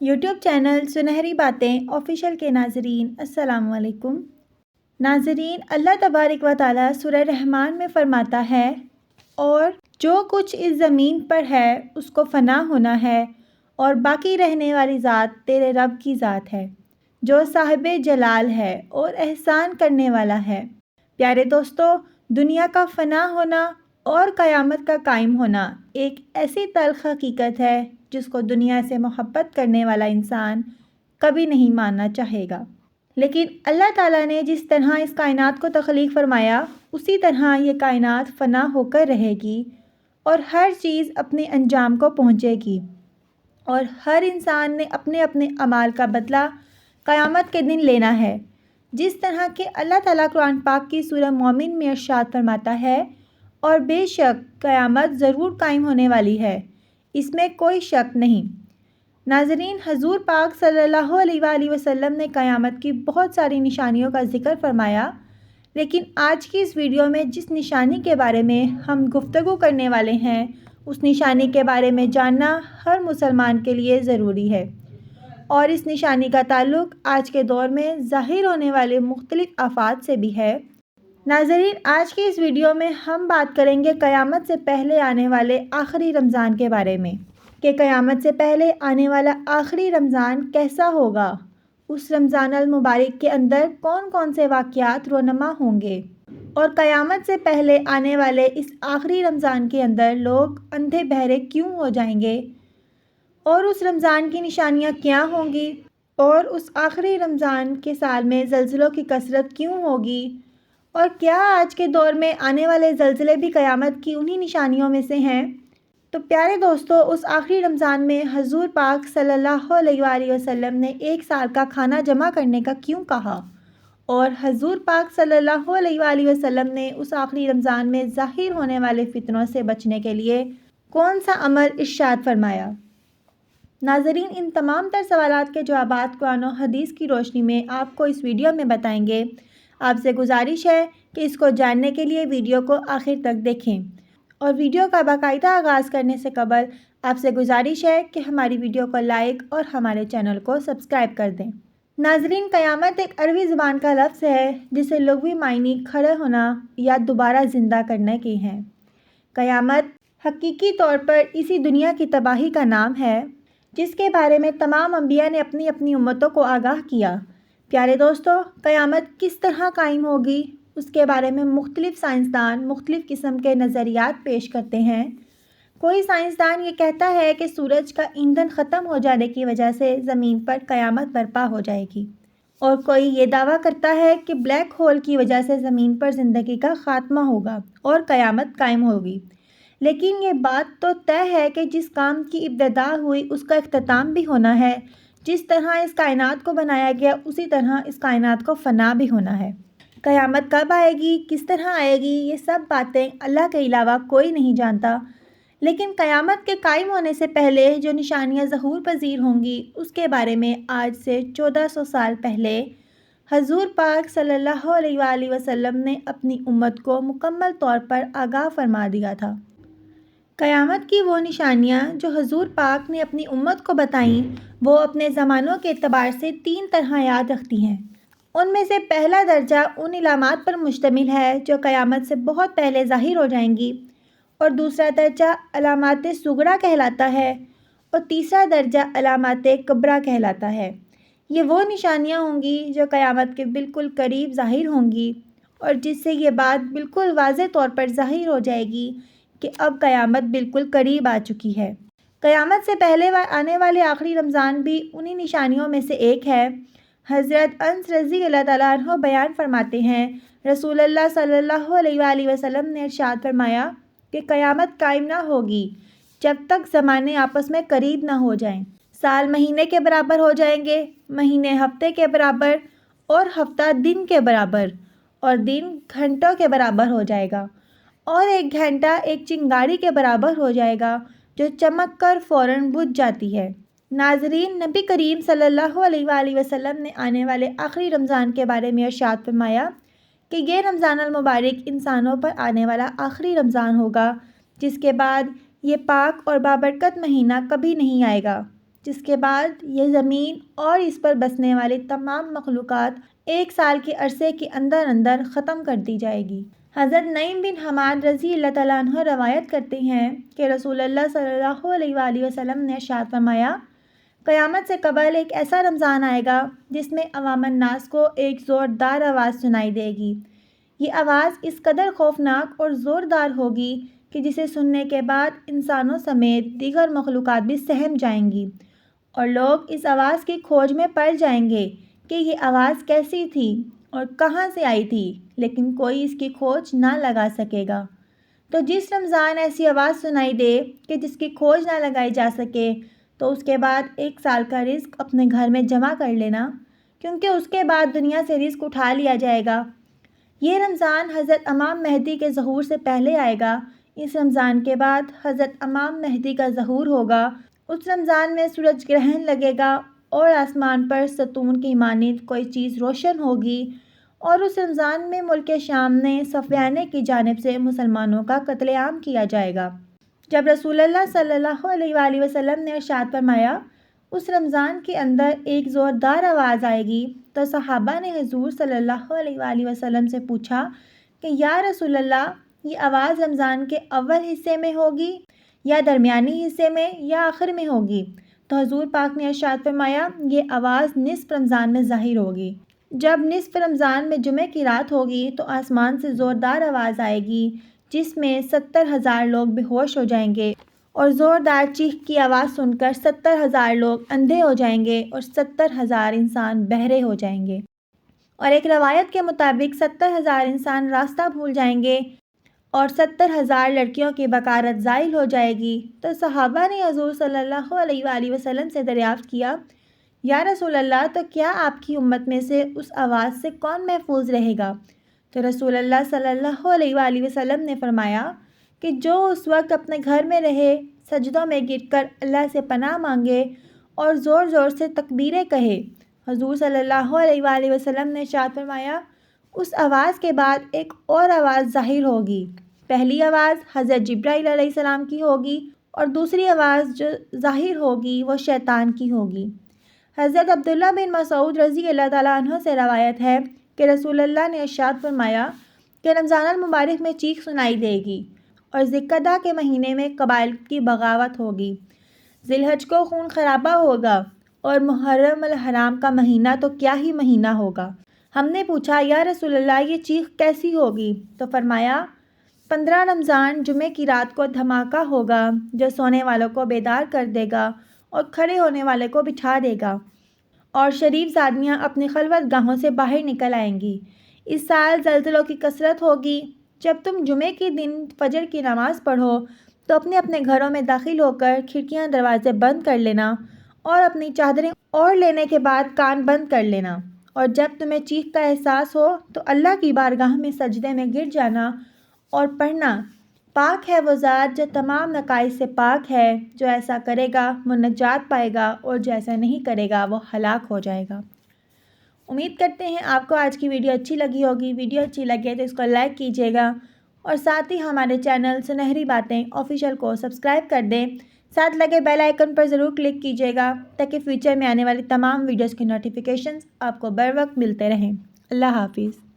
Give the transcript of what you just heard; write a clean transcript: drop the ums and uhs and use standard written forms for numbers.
YouTube channel سنہری باتیں official کے ناظرین السلام علیکم۔ ناظرین، اللہ تبارک و تعالیٰ سورہ رحمان میں فرماتا ہے، اور جو کچھ اس زمین پر ہے اس کو فنا ہونا ہے، اور باقی رہنے والی ذات تیرے رب کی ذات ہے جو صاحب جلال ہے اور احسان کرنے والا ہے۔ پیارے دوستو، دنیا کا فنا ہونا اور قیامت کا قائم ہونا ایک ایسی تلخ حقیقت ہے جس کو دنیا سے محبت کرنے والا انسان کبھی نہیں ماننا چاہے گا، لیکن اللہ تعالیٰ نے جس طرح اس کائنات کو تخلیق فرمایا اسی طرح یہ کائنات فنا ہو کر رہے گی اور ہر چیز اپنے انجام کو پہنچے گی، اور ہر انسان نے اپنے اپنے اعمال کا بدلہ قیامت کے دن لینا ہے۔ جس طرح کہ اللہ تعالیٰ قرآن پاک کی سورہ مومن میں ارشاد فرماتا ہے، اور بے شک قیامت ضرور قائم ہونے والی ہے، اس میں کوئی شک نہیں۔ ناظرین، حضور پاک صلی اللہ علیہ وآلہ وسلم نے قیامت کی بہت ساری نشانیوں کا ذکر فرمایا، لیکن آج کی اس ویڈیو میں جس نشانی کے بارے میں ہم گفتگو کرنے والے ہیں اس نشانی کے بارے میں جاننا ہر مسلمان کے لیے ضروری ہے، اور اس نشانی کا تعلق آج کے دور میں ظاہر ہونے والے مختلف آفات سے بھی ہے۔ ناظرین، آج کی اس ویڈیو میں ہم بات کریں گے قیامت سے پہلے آنے والے آخری رمضان کے بارے میں، کہ قیامت سے پہلے آنے والا آخری رمضان کیسا ہوگا، اس رمضان المبارک کے اندر کون کون سے واقعات رونما ہوں گے، اور قیامت سے پہلے آنے والے اس آخری رمضان کے اندر لوگ اندھے بہرے کیوں ہو جائیں گے، اور اس رمضان کی نشانیاں کیا ہوں گی، اور اس آخری رمضان کے سال میں زلزلوں کی کثرت کیوں ہوگی، اور کیا آج کے دور میں آنے والے زلزلے بھی قیامت کی انہی نشانیوں میں سے ہیں۔ تو پیارے دوستو، اس آخری رمضان میں حضور پاک صلی اللہ علیہ وآلہ وسلم نے ایک سال کا کھانا جمع کرنے کا کیوں کہا، اور حضور پاک صلی اللہ علیہ وآلہ وسلم نے اس آخری رمضان میں ظاہر ہونے والے فتنوں سے بچنے کے لیے کون سا عمل ارشاد فرمایا۔ ناظرین، ان تمام تر سوالات کے جوابات قرآن و حدیث کی روشنی میں آپ کو اس ویڈیو میں بتائیں گے۔ آپ سے گزارش ہے کہ اس کو جاننے کے لیے ویڈیو کو آخر تک دیکھیں، اور ویڈیو کا باقاعدہ آغاز کرنے سے قبل آپ سے گزارش ہے کہ ہماری ویڈیو کو لائک اور ہمارے چینل کو سبسکرائب کر دیں۔ ناظرین، قیامت ایک عربی زبان کا لفظ ہے جسے لغوی معنی کھڑے ہونا یا دوبارہ زندہ کرنے کی ہیں۔ قیامت حقیقی طور پر اسی دنیا کی تباہی کا نام ہے جس کے بارے میں تمام انبیاء نے اپنی اپنی امتوں کو آگاہ کیا۔ پیارے دوستو، قیامت کس طرح قائم ہوگی اس کے بارے میں مختلف سائنسدان مختلف قسم کے نظریات پیش کرتے ہیں۔ کوئی سائنسدان یہ کہتا ہے کہ سورج کا ایندھن ختم ہو جانے کی وجہ سے زمین پر قیامت برپا ہو جائے گی، اور کوئی یہ دعویٰ کرتا ہے کہ بلیک ہول کی وجہ سے زمین پر زندگی کا خاتمہ ہوگا اور قیامت قائم ہوگی۔ لیکن یہ بات تو طے ہے کہ جس کام کی ابتدا ہوئی اس کا اختتام بھی ہونا ہے۔ جس طرح اس کائنات کو بنایا گیا اسی طرح اس کائنات کو فنا بھی ہونا ہے۔ قیامت کب آئے گی، کس طرح آئے گی، یہ سب باتیں اللہ کے علاوہ کوئی نہیں جانتا، لیکن قیامت کے قائم ہونے سے پہلے جو نشانیاں ظہور پذیر ہوں گی اس کے بارے میں آج سے 1400 سال پہلے حضور پاک صلی اللہ علیہ وآلہ وسلم نے اپنی امت کو مکمل طور پر آگاہ فرما دیا تھا۔ قیامت کی وہ نشانیاں جو حضور پاک نے اپنی امت کو بتائیں وہ اپنے زمانوں کے اعتبار سے 3 طرح یاد رکھتی ہیں۔ ان میں سے پہلا درجہ ان علامات پر مشتمل ہے جو قیامت سے بہت پہلے ظاہر ہو جائیں گی، اور دوسرا درجہ علامات صغریٰ کہلاتا ہے، اور تیسرا درجہ علامات کبریٰ کہلاتا ہے۔ یہ وہ نشانیاں ہوں گی جو قیامت کے بالکل قریب ظاہر ہوں گی، اور جس سے یہ بات بالکل واضح طور پر ظاہر ہو جائے گی کہ اب قیامت بالکل قریب آ چکی ہے۔ قیامت سے پہلے آنے والے آخری رمضان بھی انہی نشانیوں میں سے ایک ہے۔ حضرت انس رضی اللہ تعالیٰ عنہ بیان فرماتے ہیں، رسول اللہ صلی اللہ علیہ وآلہ وسلم نے ارشاد فرمایا کہ قیامت قائم نہ ہوگی جب تک زمانے آپس میں قریب نہ ہو جائیں۔ سال مہینے کے برابر ہو جائیں گے، مہینے ہفتے کے برابر، اور ہفتہ دن کے برابر، اور دن گھنٹوں کے برابر ہو جائے گا، اور ایک گھنٹہ ایک چنگاری کے برابر ہو جائے گا جو چمک کر فوراً بجھ جاتی ہے۔ ناظرین، نبی کریم صلی اللہ علیہ وآلہ وسلم نے آنے والے آخری رمضان کے بارے میں ارشاد فرمایا کہ یہ رمضان المبارک انسانوں پر آنے والا آخری رمضان ہوگا، جس کے بعد یہ پاک اور بابرکت مہینہ کبھی نہیں آئے گا۔ جس کے بعد یہ زمین اور اس پر بسنے والی تمام مخلوقات 1 سال کے عرصے کے اندر اندر ختم کر دی جائے گی۔ حضرت نعیم بن حماد رضی اللہ تعالیٰ عنہ روایت کرتے ہیں کہ رسول اللہ صلی اللہ علیہ وآلہ وسلم نے ارشاد فرمایا، قیامت سے قبل ایک ایسا رمضان آئے گا جس میں عوام الناس کو ایک زوردار آواز سنائی دے گی۔ یہ آواز اس قدر خوفناک اور زوردار ہوگی کہ جسے سننے کے بعد انسانوں سمیت دیگر مخلوقات بھی سہم جائیں گی، اور لوگ اس آواز کی کھوج میں پڑ جائیں گے کہ یہ آواز کیسی تھی اور کہاں سے آئی تھی، لیکن کوئی اس کی کھوج نہ لگا سکے گا۔ تو جس رمضان ایسی آواز سنائی دے کہ جس کی کھوج نہ لگائی جا سکے، تو اس کے بعد 1 سال کا رزق اپنے گھر میں جمع کر لینا، کیونکہ اس کے بعد دنیا سے رزق اٹھا لیا جائے گا۔ یہ رمضان حضرت امام مہدی کے ظہور سے پہلے آئے گا۔ اس رمضان کے بعد حضرت امام مہدی کا ظہور ہوگا۔ اس رمضان میں سورج گرہن لگے گا اور آسمان پر ستون کی مانند کوئی چیز روشن ہوگی، اور اس رمضان میں ملک شام نے صفیانہ کی جانب سے مسلمانوں کا قتل عام کیا جائے گا۔ جب رسول اللہ صلی اللہ علیہ وآلہ وسلم نے ارشاد فرمایا، اس رمضان کے اندر ایک زوردار آواز آئے گی، تو صحابہ نے حضور صلی اللہ علیہ وآلہ وسلم سے پوچھا کہ یا رسول اللہ، یہ آواز رمضان کے اول حصے میں ہوگی یا درمیانی حصے میں یا آخر میں ہوگی؟ تو حضور پاک نے ارشاد فرمایا، یہ آواز نصف رمضان میں ظاہر ہوگی۔ جب نصف رمضان میں جمعے کی رات ہوگی تو آسمان سے زوردار آواز آئے گی جس میں 70,000 لوگ بے ہوش ہو جائیں گے، اور زوردار چیخ کی آواز سن کر 70,000 لوگ اندھے ہو جائیں گے اور 70,000 انسان بہرے ہو جائیں گے، اور ایک روایت کے مطابق 70,000 انسان راستہ بھول جائیں گے اور 70,000 لڑکیوں کی بکارت زائل ہو جائے گی۔ تو صحابہ نے حضور صلی اللہ علیہ وآلہ وسلم سے دریافت کیا، یا رسول اللہ، تو کیا آپ کی امت میں سے اس آواز سے کون محفوظ رہے گا؟ تو رسول اللہ صلی اللہ علیہ وآلہ وسلم نے فرمایا کہ جو اس وقت اپنے گھر میں رہے، سجدوں میں گر کر اللہ سے پناہ مانگے اور زور زور سے تکبیریں کہے۔ حضور صلی اللہ علیہ وآلہ وسلم نے ارشاد فرمایا، اس آواز کے بعد ایک اور آواز ظاہر ہوگی۔ پہلی آواز حضرت جبرائیل علیہ السلام کی ہوگی، اور دوسری آواز جو ظاہر ہوگی وہ شیطان کی ہوگی۔ حضرت عبداللہ بن مسعود رضی اللہ تعالیٰ عنہ سے روایت ہے کہ رسول اللہ نے ارشاد فرمایا کہ رمضان المبارک میں چیخ سنائی دے گی، اور ذوالقعدہ کے مہینے میں قبائل کی بغاوت ہوگی، ذی الحج کو خون خرابہ ہوگا، اور محرم الحرام کا مہینہ تو کیا ہی مہینہ ہوگا۔ ہم نے پوچھا، یا رسول اللہ، یہ چیخ کیسی ہوگی؟ تو فرمایا، 15 رمضان جمعے کی رات کو دھماکہ ہوگا جو سونے والوں کو بیدار کر دے گا اور کھڑے ہونے والے کو بٹھا دے گا، اور شریف زادیاں اپنی خلوت گاہوں سے باہر نکل آئیں گی۔ اس سال زلزلوں کی کثرت ہوگی۔ جب تم جمعے کے دن فجر کی نماز پڑھو تو اپنے اپنے گھروں میں داخل ہو کر کھڑکیاں دروازے بند کر لینا، اور اپنی چادریں اوڑھ لینے کے بعد کان بند کر لینا، اور جب تمہیں چیخ کا احساس ہو تو اللہ کی بارگاہ میں سجدے میں گر جانا اور پڑھنا، پاک ہے وہ ذات جو تمام نقائص سے پاک ہے، جو ایسا کرے گا وہ نجات پائے گا، اور جو ایسا نہیں کرے گا وہ ہلاک ہو جائے گا۔ امید کرتے ہیں آپ کو آج کی ویڈیو اچھی لگی ہوگی۔ ویڈیو اچھی لگے تو اس کو لائک کیجیے گا، اور ساتھ ہی ہمارے چینل سنہری باتیں آفیشیل کو سبسکرائب کر دیں۔ ساتھ لگے بیل آئیکن پر ضرور کلک کیجیے گا تاکہ فیوچر میں آنے والی تمام ویڈیوز کی نوٹیفیکیشنز آپ کو بر وقت ملتے رہیں۔ اللہ حافظ۔